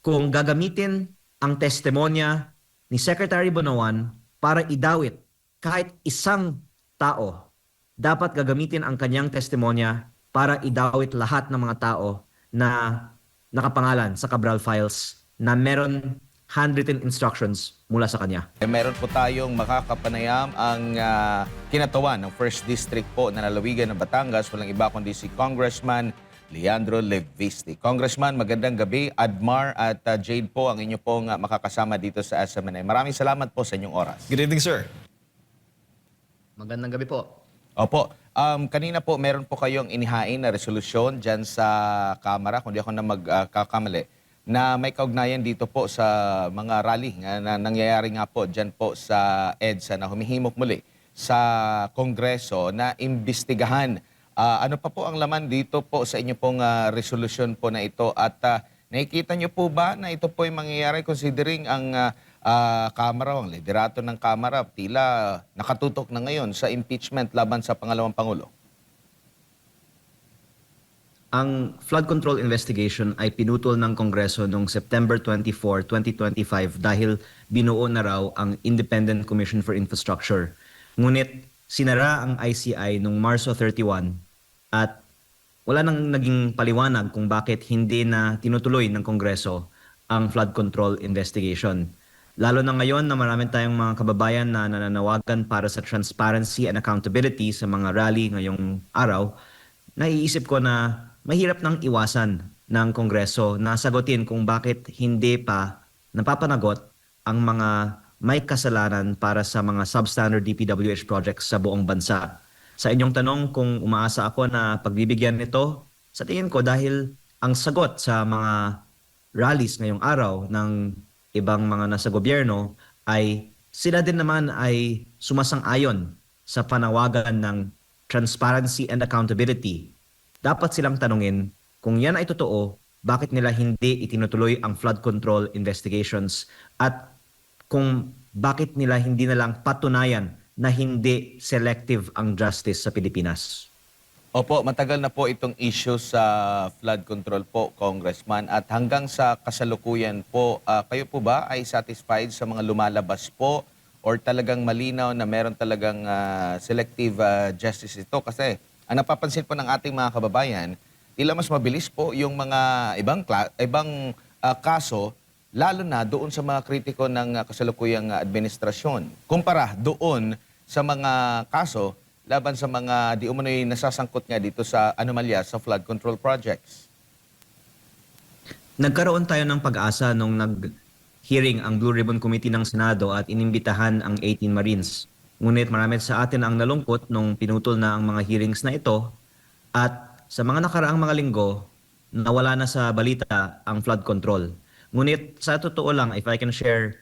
kung gagamitin ang testimonya ni Secretary Bonoan para idawit kahit isang tao, dapat gagamitin ang kanyang testimonya para idawit lahat ng mga tao na nakapangalan sa Cabral Files na meron handwritten instructions mula sa kanya. Meron po tayong makakapanayam ang kinatawan ng 1st District po na lalawigan ng Batangas. Walang iba kundi si Congressman Leandro Levisti. Congressman, magandang gabi. Admar at Jade po ang inyo pong makakasama dito sa SMNI. Maraming salamat po sa inyong oras. Good evening, sir. Magandang gabi po. Opo. Kanina po meron po kayong inihain na resolusyon dyan sa Kamara, kung di ako na magkakamali, na may kaugnayan dito po sa mga rally na nangyayari nga po dyan po sa EDSA na humihimok muli sa Kongreso na imbestigahan. Ano pa po ang laman dito po sa inyo pong resolusyon po na ito at nakikita nyo po ba na ito po ay mangyayari considering ang Kamara, ang liderato ng Kamara, tila nakatutok na ngayon sa impeachment laban sa pangalawang Pangulo? Ang flood control investigation ay pinutol ng Kongreso noong September 24, 2025 dahil binuo na raw ang Independent Commission for Infrastructure. Ngunit sinara ang ICI noong Marso 31 at wala nang naging paliwanag kung bakit hindi na tinutuloy ng Kongreso ang flood control investigation. Lalo na ngayon na marami tayong mga kababayan na nananawagan para sa transparency and accountability sa mga rally ngayong araw, naiisip ko na mahirap nang iwasan ng Kongreso na sagutin kung bakit hindi pa napapanagot ang mga may kasalanan para sa mga substandard DPWH projects sa buong bansa. Sa inyong tanong kung umaasa ako na pagbibigyan nito, sa tingin ko dahil ang sagot sa mga rallies ngayong araw ng ibang mga nasa gobyerno ay sila din naman ay sumasang-ayon sa panawagan ng transparency and accountability. Dapat silang tanungin kung yan ay totoo, bakit nila hindi itinutuloy ang flood control investigations at kung bakit nila hindi na lang patunayan na hindi selective ang justice sa Pilipinas. Opo, matagal na po itong issue sa flood control po, Congressman. At hanggang sa kasalukuyan po, kayo po ba ay satisfied sa mga lumalabas po or talagang malinaw na meron talagang selective justice ito? Kasi ang napapansin po ng ating mga kababayan, tila mas mabilis po yung mga ibang kaso, lalo na doon sa mga kritiko ng kasalukuyang administrasyon. Kumpara doon sa mga kaso laban sa mga di umano'y nasasangkot nga dito sa anomalya sa flood control projects. Nagkaroon tayo ng pag-asa nung nag-hearing ang Blue Ribbon Committee ng Senado at inimbitahan ang 18 Marines. Ngunit marami sa atin ang nalungkot nung pinutol na ang mga hearings na ito at sa mga nakaraang mga linggo, nawala na sa balita ang flood control. Ngunit sa totoo lang, if I can share,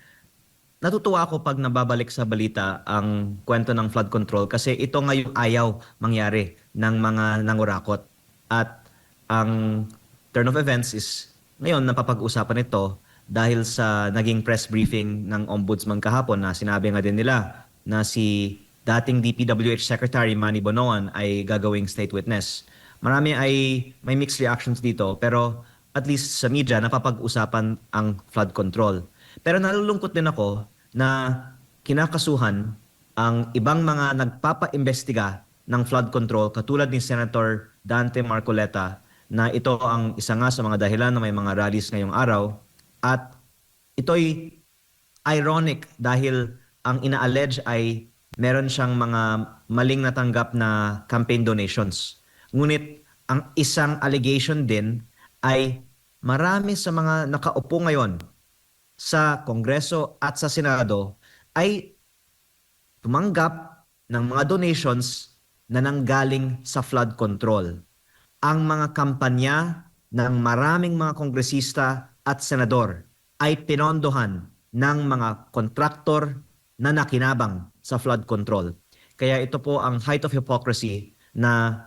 natutuwa ako pag nababalik sa balita ang kwento ng flood control kasi ito ngayon ayaw mangyari ng mga nangurakot. At ang turn of events is ngayon napapag-usapan ito dahil sa naging press briefing ng Ombudsman kahapon na sinabi nga din nila na si dating DPWH Secretary Manny Bonoan ay gagawing state witness. Marami ay may mixed reactions dito pero at least sa media napapag-usapan ang flood control. Pero nalulungkot din ako na kinakasuhan ang ibang mga nagpapa-imbestiga ng flood control katulad ni Senator Dante Marcoleta na ito ang isa nga sa mga dahilan na may mga rallies ngayong araw at ito'y ironic dahil ang ina-allege ay meron siyang mga maling natanggap na campaign donations. Ngunit ang isang allegation din ay marami sa mga nakaupo ngayon sa Kongreso at sa Senado ay tumanggap ng mga donations na nanggaling sa flood control. Ang mga kampanya ng maraming mga kongresista at senador ay pinondohan ng mga kontraktor na nakinabang sa flood control. Kaya ito po ang height of hypocrisy na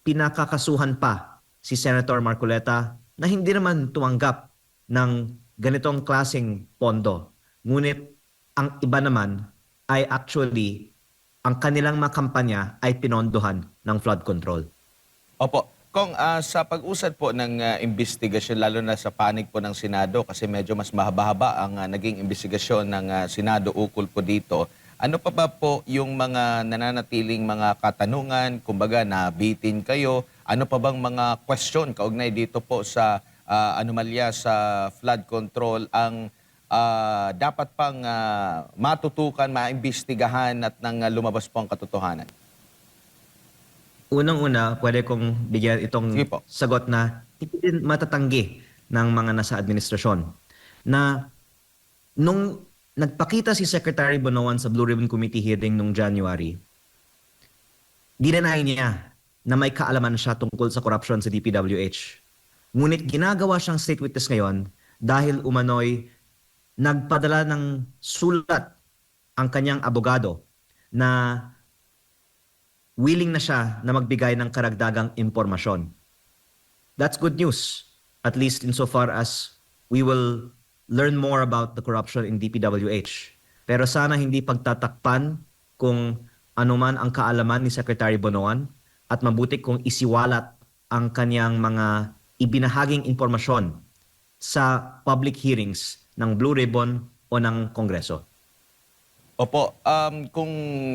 pinakakasuhan pa si Senator Marcoleta na hindi naman tumanggap ng ganitong klaseng pondo. Ngunit ang iba naman ay actually ang kanilang mga kampanya ay pinondohan ng flood control. Opo. Kung sa pag-usad po ng investigasyon, lalo na sa panig po ng Senado, kasi medyo mas mahaba-haba ang naging investigasyon ng Senado ukol po dito, ano pa ba po yung mga nananatiling mga katanungan, kumbaga nabitin kayo, ano pa bang mga question kaugnay dito po sa anomalya sa flood control ang dapat pang matutukan, maimbestigahan at nang lumabas po ang katotohanan? Unang-una, pwede kong bigyan itong Sige po. sagot na hindi din matatanggi ng mga nasa administrasyon. Na nung nagpakita si Secretary Bonoan sa Blue Ribbon Committee hearing nung January, dinanay niya na may kaalaman siya tungkol sa corruption sa DPWH. Ngunit ginagawa siyang state witness ngayon dahil umano'y nagpadala ng sulat ang kanyang abogado na willing na siya na magbigay ng karagdagang impormasyon. That's good news, at least insofar as we will learn more about the corruption in DPWH. Pero sana hindi pagtatakpan kung anuman ang kaalaman ni Secretary Bonoan at mabuti kung isiwalat ang kanyang mga ibinahaging impormasyon sa public hearings ng Blue Ribbon o ng Kongreso. Opo, kung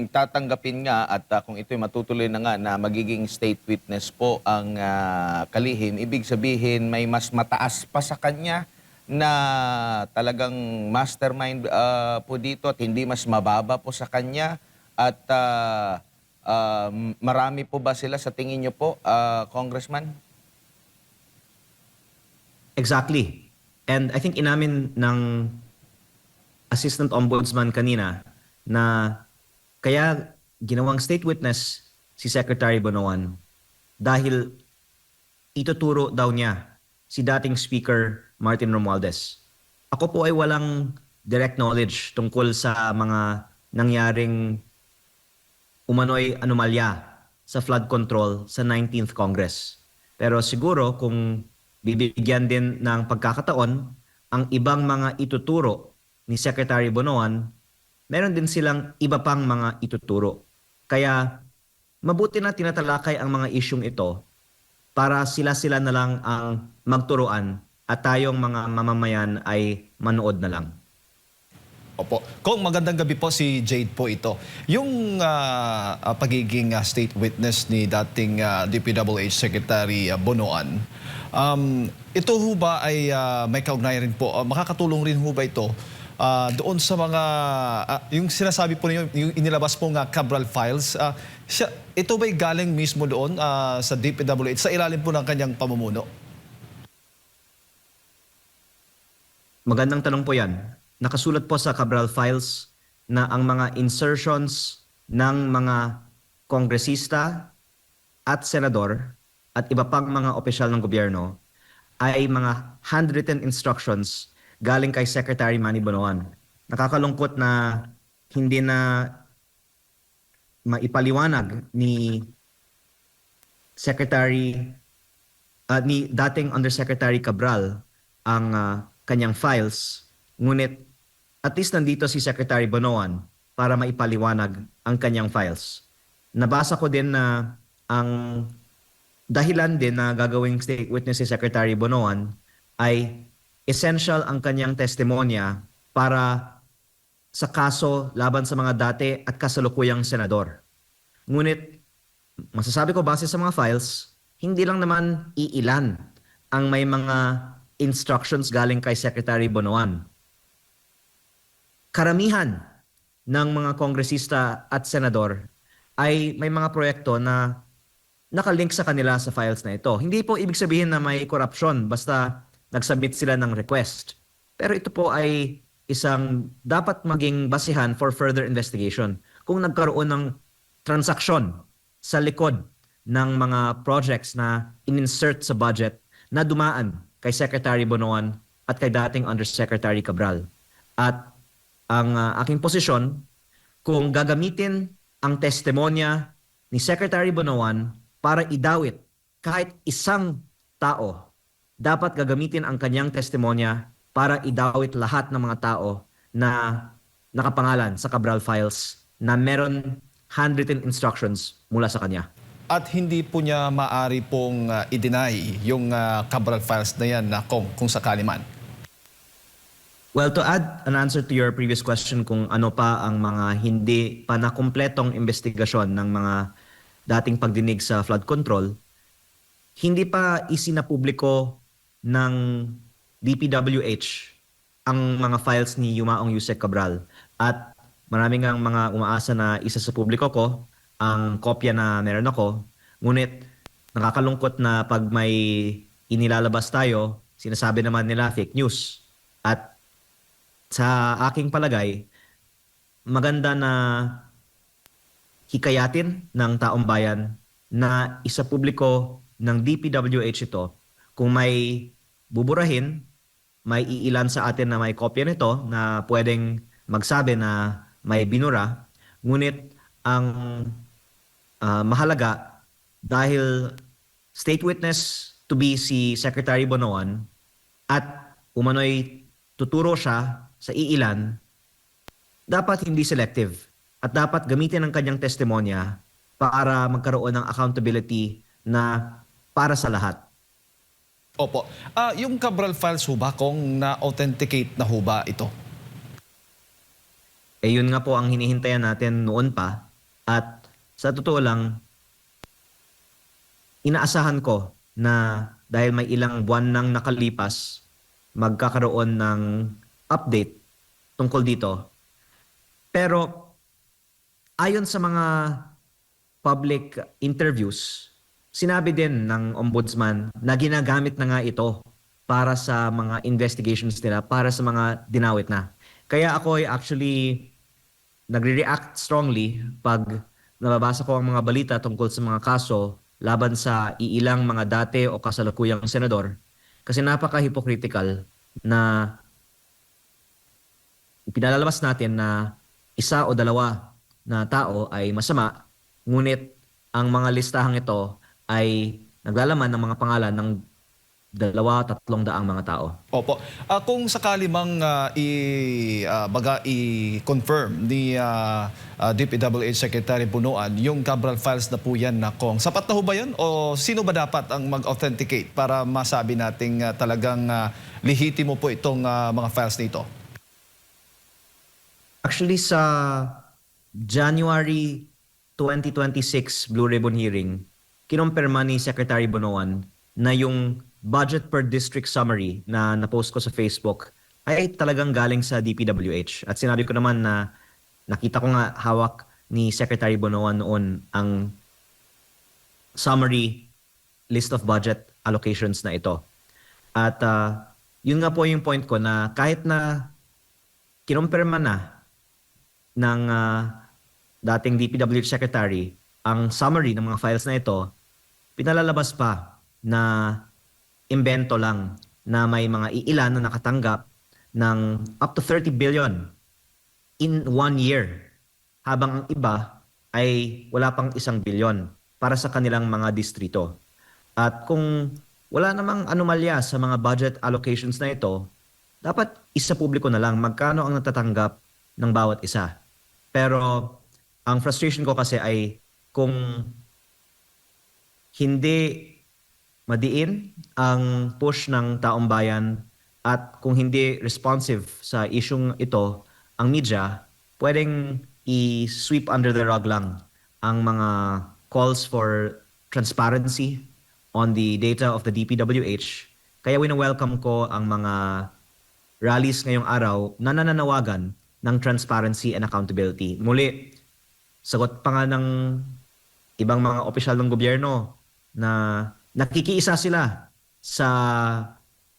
tatanggapin nga at kung ito'y matutuloy na nga na magiging state witness po ang kalihim, ibig sabihin may mas mataas pa sa kanya na talagang mastermind po dito at hindi mas mababa po sa kanya at marami po ba sila sa tingin niyo po, Congressman? Exactly. And I think inamin ng Assistant Ombudsman kanina na kaya ginawang state witness si Secretary Bonoan dahil ituturo daw niya si dating Speaker Martin Romualdez. Ako po ay walang direct knowledge tungkol sa mga nangyaring umano'y anomalya sa flood control sa 19th Congress. Pero siguro kung bibigyan din ng pagkakataon ang ibang mga ituturo ni Secretary Bonoan, meron din silang iba pang mga ituturo. Kaya mabuti na tinatalakay ang mga isyung ito para sila-sila na lang ang magturuan at tayong mga mamamayan ay manood na lang. Opo. Kung magandang gabi po, si Jade po ito. Yung pagiging state witness ni dating DPWH Secretary Bonoan, ito ho ba ay may kaugnayan rin po? Makakatulong rin ho ba ito doon sa mga, yung sinasabi po ninyo, yung inilabas po nga Cabral Files, ito ba'y galing mismo doon sa DPWH, sa ilalim po ng kanyang pamumuno? Magandang tanong po yan. Nakasulat po sa Cabral Files na ang mga insertions ng mga kongresista at senador at iba pang mga opisyal ng gobyerno ay mga handwritten instructions galing kay Secretary Manny Bonoan. Nakakalungkot na hindi na maipaliwanag ni ni dating Undersecretary Cabral ang kanyang files, ngunit at least nandito si Secretary Bonoan para maipaliwanag ang kanyang files. Nabasa ko din na ang dahilan din na gagawing state witness si Secretary Bonoan ay essential ang kanyang testimonya para sa kaso laban sa mga dati at kasalukuyang senador. Ngunit masasabi ko base sa mga files, hindi lang naman iilan ang may mga instructions galing kay Secretary Bonoan. Karamihan ng mga kongresista at senador ay may mga proyekto na nakalink sa kanila sa files na ito. Hindi po ibig sabihin na may corruption basta nagsubmit sila ng request. Pero ito po ay isang dapat maging basihan for further investigation. Kung nagkaroon ng transaksyon sa likod ng mga projects na in-insert sa budget na dumaan kay Secretary Bonoan at kay dating Undersecretary Cabral. At ang aking posisyon, kung gagamitin ang testimonya ni Secretary Bonoan para idawit kahit isang tao, dapat gagamitin ang kanyang testimonya para idawit lahat ng mga tao na nakapangalan sa Cabral Files na meron handwritten instructions mula sa kanya. at hindi po niya maaari pong i-deny yung Cabral files na yan na kung sakali man? Well, to add an answer to your previous question kung ano pa ang mga hindi pa nakumpletong investigasyon ng mga dating pagdinig sa flood control, hindi pa isinapubliko ng DPWH ang mga files ni Yumaong Yusek Cabral. At maraming ang mga umaasa na isa sa publiko ko ang kopya na meron ako. Ngunit nakakalungkot na pag may inilalabas tayo, sinasabi naman nila fake news. At sa aking palagay, maganda na hikayatin ng taong bayan na isa publiko ng DPWH ito. Kung may buburahin, may iilan sa atin na may kopya nito na pwedeng magsabi na may binura. Ngunit ang mahalaga, dahil state witness to be si Secretary Bonoan at umano'y tuturo siya sa iilan, dapat hindi selective at dapat gamitin ang kanyang testimonya para magkaroon ng accountability na para sa lahat. Opo. Yung Cabral files ho ba, kung na-authenticate na ho ba ito? Eh yun nga po ang hinihintayan natin noon pa. At sa totoo lang, inaasahan ko na dahil may ilang buwan nang nakalipas, magkakaroon ng update tungkol dito. Pero ayon sa mga public interviews, sinabi din ng ombudsman na ginagamit na nga ito para sa mga investigations nila, para sa mga dinawit na. Kaya ako ay actually nagre-react strongly pag nababasa ko ang mga balita tungkol sa mga kaso laban sa iilang mga dati o kasalukuyang senador. Kasi napaka-hypocritical na ipinalalabas natin na isa o dalawa na tao ay masama, ngunit ang mga listahang ito ay naglalaman ng mga pangalan ng 200-300 mga tao. Opo. Kung sakali mang i-confirm ni DPWH Secretary Bunoan, yung Cabral files na po yan na kung sapat na ho ba yun? O sino ba dapat ang mag-authenticate para masabi nating talagang lehitimo po itong mga files nito? Actually, sa January 2026 Blue Ribbon hearing, kinumpirma ni Secretary Bonoan na yung budget per district summary na napost ko sa Facebook ay talagang galing sa DPWH. At sinabi ko naman na nakita ko nga hawak ni Secretary Bonoan noon ang summary list of budget allocations na ito. At yun nga po yung point ko na kahit na kinumpirma na ng dating DPWH Secretary ang summary ng mga files na ito, pinalalabas pa na imbento lang na may mga iilan na nakatanggap ng up to 30 billion in 1 year, habang ang iba ay wala pang 1 bilyon para sa kanilang mga distrito. At kung wala namang anomalya sa mga budget allocations na ito, dapat isa publiko na lang magkano ang natatanggap ng bawat isa. Pero ang frustration ko kasi ay kung hindi madiin ang push ng taong bayan at kung hindi responsive sa isyung ito ang media, pwedeng i-sweep under the rug lang ang mga calls for transparency on the data of the DPWH. Kaya wina-welcome ko ang mga rallies ngayong araw na nananawagan ng transparency and accountability. Muli, sagot pa nga ng ibang mga opisyal ng gobyerno na nakikiisa sila sa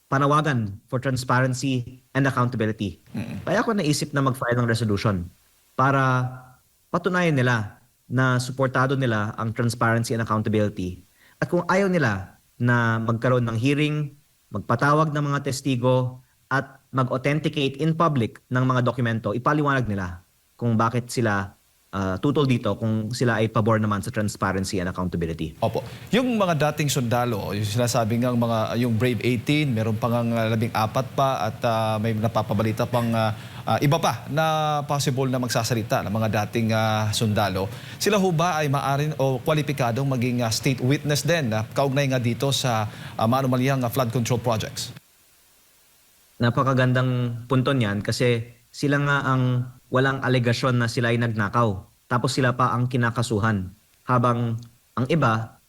panawagan for transparency and accountability. Kaya ako naisip na mag-file ng resolution para patunayan nila na suportado nila ang transparency and accountability. At kung ayaw nila na magkaroon ng hearing, magpatawag ng mga testigo, at mag-authenticate in public ng mga dokumento, ipaliwanag nila kung bakit sila tutol dito, kung sila ay pabor naman sa transparency and accountability. Opo. Yung mga dating sundalo, yung sinasabi ng mga yung Brave 18, meron pang 14 pa at may napapabalita pang iba pa na possible na magsasalita ng mga dating sundalo. Sila ho ba ay maaari o kwalipikadong maging state witness din na kaugnay nga dito sa maanumalyang flood control projects? Napakagandang punto niyan kasi sila nga ang walang alegasyon na sila ay nagnakaw. Tapos sila pa ang kinakasuhan. Habang ang iba,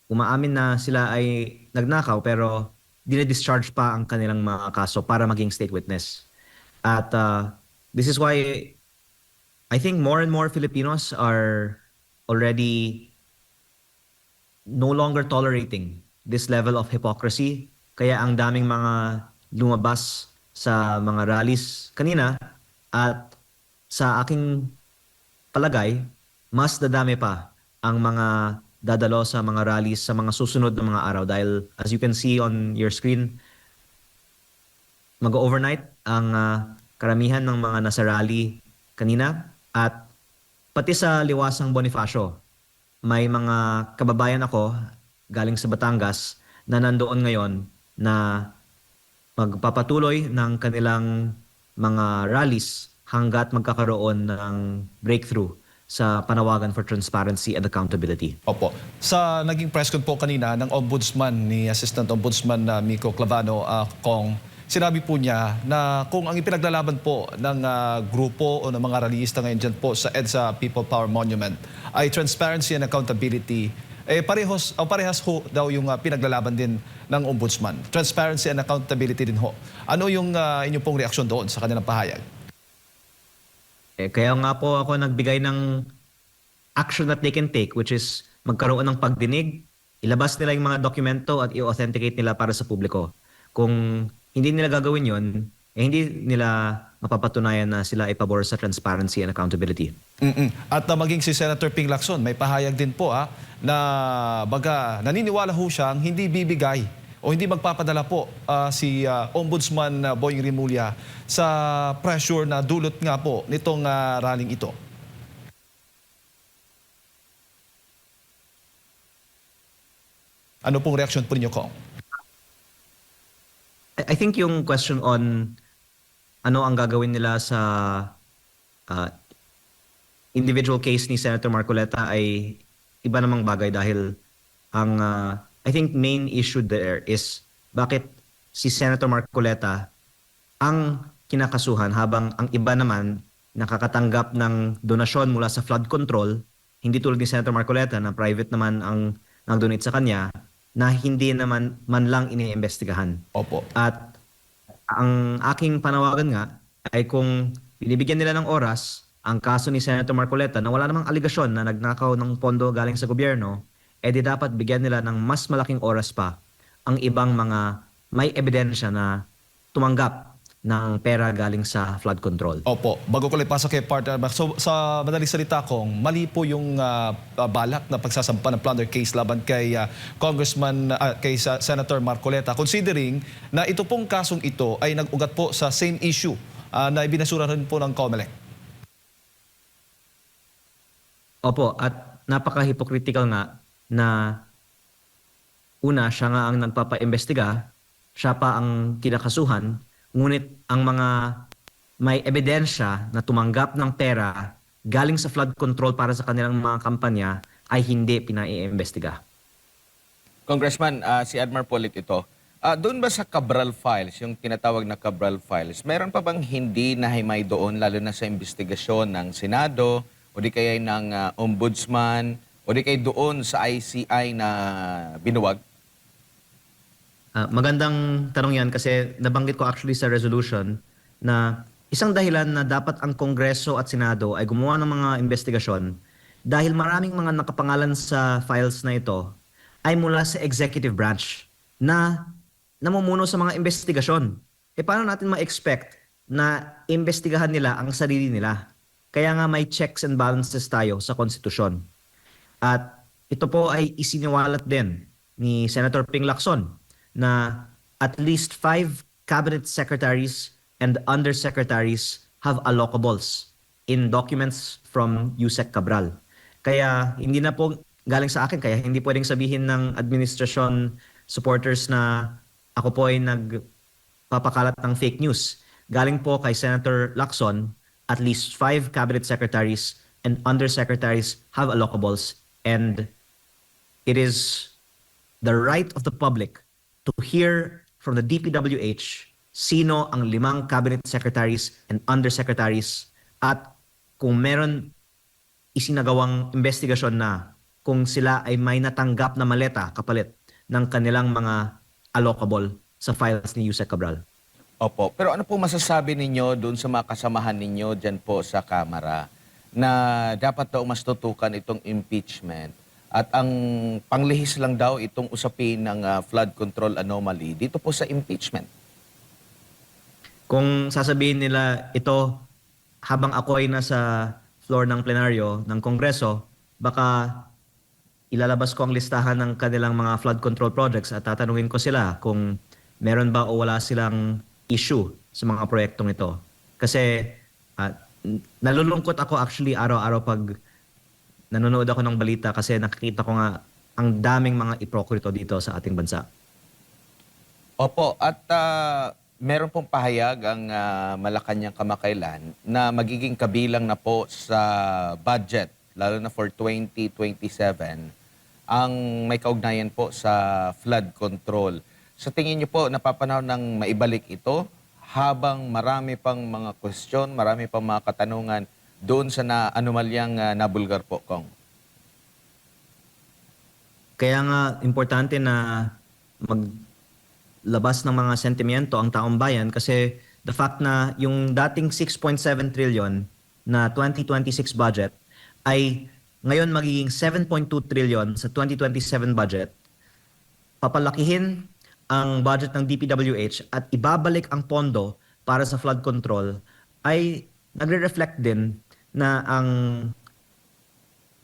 umaamin na sila ay nagnakaw pero dine-discharge pa ang kanilang mga kaso para maging state witness. At this is why I think more and more Filipinos are already no longer tolerating this level of hypocrisy. Kaya ang daming mga lumabas sa mga rallies kanina at sa aking palagay, mas dadami pa ang mga dadalo sa mga rallies sa mga susunod na mga araw dahil as you can see on your screen, mag-overnight ang karamihan ng mga nasa rally kanina at pati sa Liwasang Bonifacio, may mga kababayan ako galing sa Batangas na nandoon ngayon na magpapatuloy ng kanilang mga rallies hanggat magkakaroon ng breakthrough sa panawagan for transparency and accountability. Opo. Sa naging press con po kanina ng Ombudsman ni Assistant Ombudsman Miko Clavano, Kong, sinabi po niya na kung ang ipinaglalaban po ng grupo o ng mga rallyista ngayon dyan po sa EDSA People Power Monument ay transparency and accountability, parehas ho daw yung pinaglalaban din ng Ombudsman. Transparency and accountability din ho. Ano yung inyong pong reaksyon doon sa kanilang pahayag? Kaya nga po ako nagbigay ng action that they can take, which is magkaroon ng pagdinig, ilabas nila yung mga dokumento at i-authenticate nila para sa publiko. Kung hindi nila gagawin yon, hindi nila mapapatunayan na sila ay pabor sa transparency and accountability. At maging si Senator Ping Lacson, may pahayag din po na baga naniniwala ho siyang hindi bibigay o hindi magpapadala po si Ombudsman Boying Rimulya sa pressure na dulot nga po nitong rallying ito. Ano pong reaksyon po ninyo, Kong? I think yung question on ano ang gagawin nila sa individual case ni Senator Marcoleta ay iba namang bagay dahil ang I think main issue there is bakit si Senator Marcoleta ang kinakasuhan habang ang iba naman nakakatanggap ng donasyon mula sa flood control, hindi tulad ni Senator Marcoleta na private naman ang nag-donate sa kanya na hindi naman man lang iniimbestigahan. Opo. At ang aking panawagan nga ay kung binibigyan nila ng oras ang kaso ni Senator Marcoleta na wala namang aligasyon na nagnakaw ng pondo galing sa gobyerno, di dapat bigyan nila ng mas malaking oras pa ang ibang mga may ebidensya na tumanggap ng pera galing sa flood control. Opo. Bago ko pasok kay partner, so sa madaling salita, Kong, mali po yung balak na pagsasampa ng plunder case laban kay kay Senator Marcoleta, considering na ito pong kasong ito ay nag-ugat po sa same issue na ibinasura rin po ng COMELEC. Opo, at napaka-hypocritical nga na una, siya nga ang nagpapa-imbestiga, siya pa ang kinakasuhan, ngunit ang mga may ebidensya na tumanggap ng pera galing sa flood control para sa kanilang mga kampanya ay hindi pinaiimbestiga. Congressman, si Admar Polit ito. Doon ba sa Cabral Files, yung tinatawag na Cabral Files, meron pa bang hindi nahimay doon lalo na sa investigasyon ng Senado o di kaya ng Ombudsman o di kaya doon sa ICI na binuwag? Magandang tanong yan kasi nabanggit ko actually sa resolution na isang dahilan na dapat ang Kongreso at Senado ay gumawa ng mga investigasyon dahil maraming mga nakapangalan sa files na ito ay mula sa executive branch na namumuno sa mga investigasyon. Paano natin ma-expect na investigahan nila ang sarili nila? Kaya nga may checks and balances tayo sa konstitusyon. At ito po ay isiniwalat din ni Senator Ping Lacson na at least 5 cabinet secretaries and undersecretaries have allocables in documents from Yusek Cabral. Kaya hindi na po galing sa akin, kaya hindi pwedeng sabihin ng administrasyon supporters na ako po ay nagpapakalat ng fake news. galing po kay Senator Lacson, at least 5 cabinet secretaries and undersecretaries have allocables, and it is the right of the public to hear from the DPWH sino ang 5 cabinet secretaries and undersecretaries at kung meron isinagawang investigasyon na kung sila ay may natanggap na maleta kapalit ng kanilang mga allocable sa files ni Yusek Cabral. Opo. Pero ano po masasabi ninyo doon sa mga kasamahan ninyo dyan po sa Kamara na dapat daw mas tutukan itong impeachment at ang panglihis lang daw itong usapin ng flood control anomaly dito po sa impeachment? Kung sasabihin nila ito habang ako ay nasa floor ng plenaryo ng Kongreso, baka ilalabas ko ang listahan ng kanilang mga flood control projects at tatanungin ko sila kung meron ba o wala silang issue sa mga proyektong ito. Kasi nalulungkot ako actually araw-araw pag nanonood ako ng balita kasi nakikita ko nga ang daming mga iprokrito dito sa ating bansa. Opo, at meron pong pahayag ang Malacanang kamakailan na magiging kabilang na po sa budget, lalo na for 2027, ang may kaugnayan po sa flood control. Sa tingin niyo po, napapanahon ng maibalik ito habang marami pang mga question, marami pang mga katanungan doon sa anomalyang nabulgar po, Kong? Kaya nga importante na maglabas ng mga sentimiento ang taong bayan kasi the fact na yung dating 6.7 trillion na 2026 budget ay ngayon magiging 7.2 trillion sa 2027 budget, papalakihin ang budget ng DPWH at ibabalik ang pondo para sa flood control ay nagre-reflect din na ang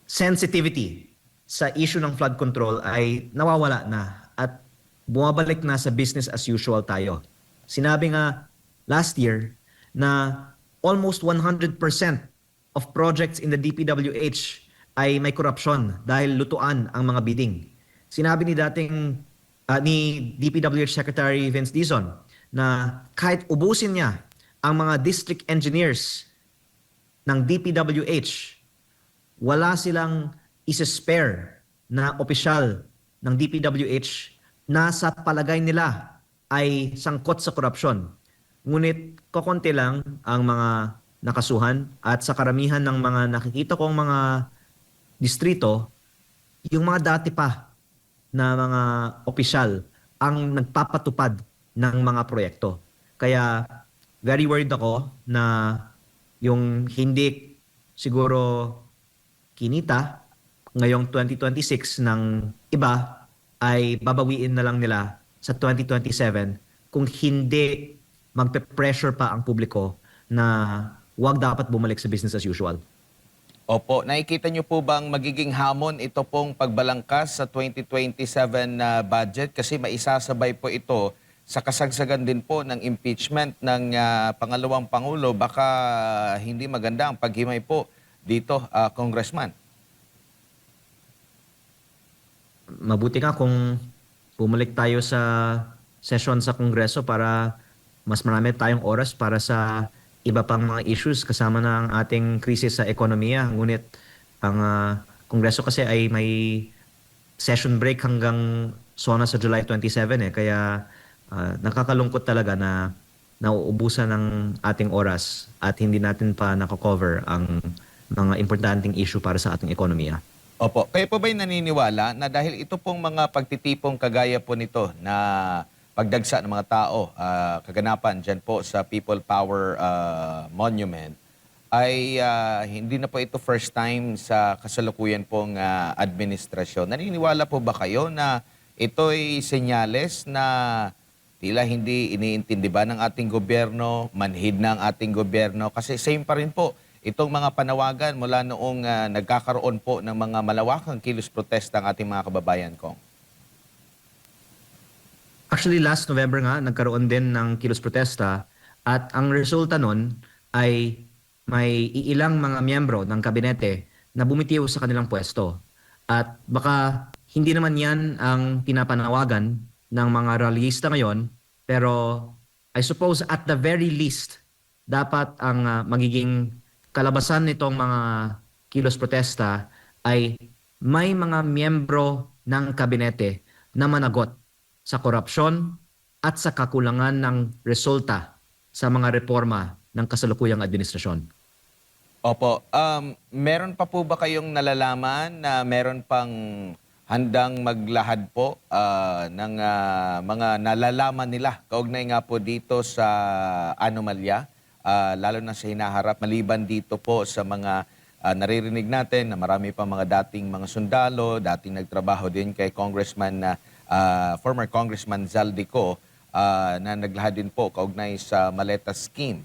sensitivity sa issue ng flood control ay nawawala na at bumabalik na sa business as usual tayo. Sinabi nga last year na almost 100% of projects in the DPWH ay may korupsyon dahil lutuan ang mga bidding. Sinabi ni DPWH Secretary Vince Dizon na kahit ubusin niya ang mga district engineers ng DPWH, wala silang isa-spare na opisyal ng DPWH na sa palagay nila ay sangkot sa korupsyon. Ngunit kokonti lang ang mga nakasuhan at sa karamihan ng mga nakikita kong mga distrito, yung mga dati pa na mga opisyal ang nagpapatupad ng mga proyekto. Kaya very worried ako na yung hindi siguro kinita ngayong 2026 ng iba ay babawiin na lang nila sa 2027 kung hindi magpe-pressure pa ang publiko na huwag dapat bumalik sa business as usual. Opo, nakikita niyo po bang magiging hamon ito pong pagbalangkas sa 2027 na budget? Kasi maisasabay po ito sa kasagsagan din po ng impeachment ng pangalawang Pangulo. Baka hindi maganda ang paghimay po dito, Congressman. Mabuti nga kung bumalik tayo sa session sa Kongreso para mas marami tayong oras para sa iba pang mga issues kasama na ang ating krisis sa ekonomiya. Ngunit ang Kongreso kasi ay may session break hanggang SONA sa July 27 Kaya nakakalungkot talaga na nauubusan ng ating oras at hindi natin pa nako-cover ang mga importanteng issue para sa ating ekonomiya. Opo, kayo po ba'y naniniwala na dahil ito pong mga pagtitipong kagaya po nito na pagdagsa ng mga tao, kaganapan dyan po sa People Power Monument, ay hindi na po ito first time sa kasalukuyan pong administrasyon. Naniniwala po ba kayo na ito'y senyales na tila hindi iniintindi ba ng ating gobyerno, manhid ng ating gobyerno? Kasi same pa rin po itong mga panawagan mula noong nagkakaroon po ng mga malawakang kilos protesta ang ating mga kababayan, Kong. Actually, last November nga, nagkaroon din ng kilos protesta at ang resulta nun ay may iilang mga miyembro ng kabinete na bumitiw sa kanilang pwesto. At baka hindi naman yan ang pinapanawagan ng mga rallyista ngayon, pero I suppose at the very least, dapat ang magiging kalabasan nitong mga kilos protesta ay may mga miyembro ng kabinete na managot sa korupsyon at sa kakulangan ng resulta sa mga reforma ng kasalukuyang administrasyon. Opo. Meron pa po ba kayong nalalaman na meron pang handang maglahad po ng mga nalalaman nila kaugnay nga po dito sa anomalya, lalo na sa hinaharap, maliban dito po sa mga naririnig natin na marami pa mga dating mga sundalo, dating nagtrabaho din kay former Congressman Zaldico na naglahad din po kaugnay sa Maleta Scheme.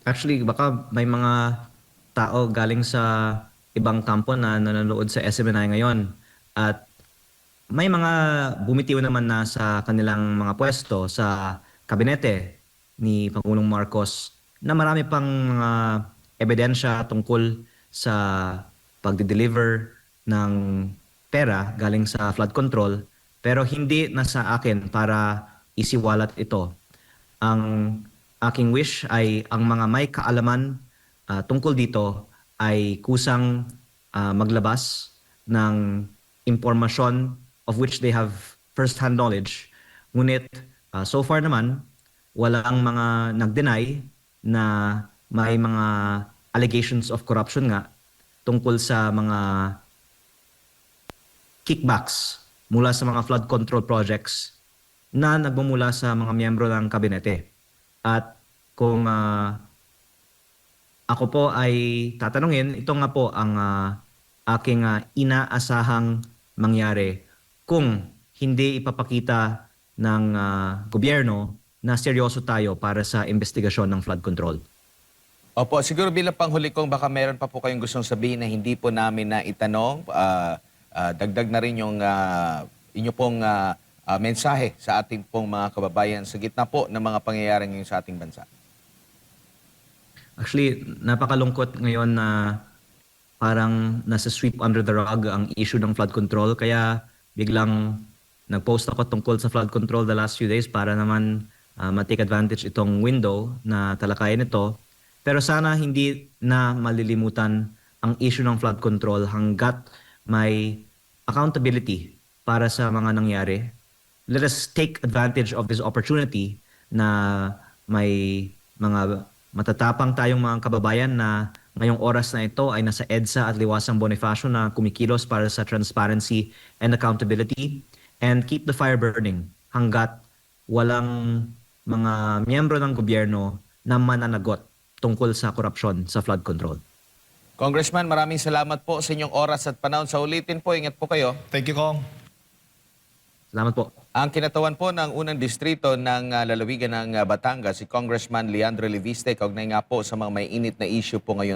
Actually, baka may mga tao galing sa ibang kampo na nanonood sa SMNI ngayon at may mga bumitiw naman na sa kanilang mga pwesto sa kabinete ni Pangulong Marcos na marami pang mga ebidensya tungkol sa pagde-deliver ng pera galing sa flood control, pero hindi na sa akin para isiwalat ito. Ang aking wish ay ang mga may kaalaman tungkol dito ay kusang maglabas ng impormasyon of which they have first-hand knowledge. Ngunit so far naman, walang mga nag-deny na may mga allegations of corruption nga tungkol sa mga kickbacks mula sa mga flood control projects na nagmumula sa mga miyembro ng kabinete. At kung ako po ay tatanungin, ito nga po ang aking inaasahang mangyari kung hindi ipapakita ng gobyerno na seryoso tayo para sa investigasyon ng flood control. Opo, siguro bilang panghuli kong baka meron pa po kayong gustong sabihin na hindi po namin na itanong. Dagdag na rin yung inyo pong mensahe sa ating pong mga kababayan sa gitna po ng mga pangyayari ngayon sa ating bansa. Actually, napakalungkot ngayon na parang nasa sweep under the rug ang issue ng flood control. Kaya biglang nag-post ako tungkol sa flood control the last few days para naman ma-take advantage itong window na talakayin ito. Pero sana hindi na malilimutan ang issue ng flood control hanggat may accountability para sa mga nangyari. Let us take advantage of this opportunity na may mga matatapang tayong mga kababayan na ngayong oras na ito ay nasa EDSA at Liwasang Bonifacio na kumikilos para sa transparency and accountability, and keep the fire burning hanggat walang mga miyembro ng gobyerno na mananagot tungkol sa korupsyon sa flood control. Congressman, maraming salamat po sa inyong oras at panahon. Sa ulitin po, ingat po kayo. Thank you, Kong. Salamat po. Ang kinatawan po ng unang distrito ng lalawigan ng Batangas, si Congressman Leandro Leviste, kaugnay nga po sa mga may init na issue po ngayon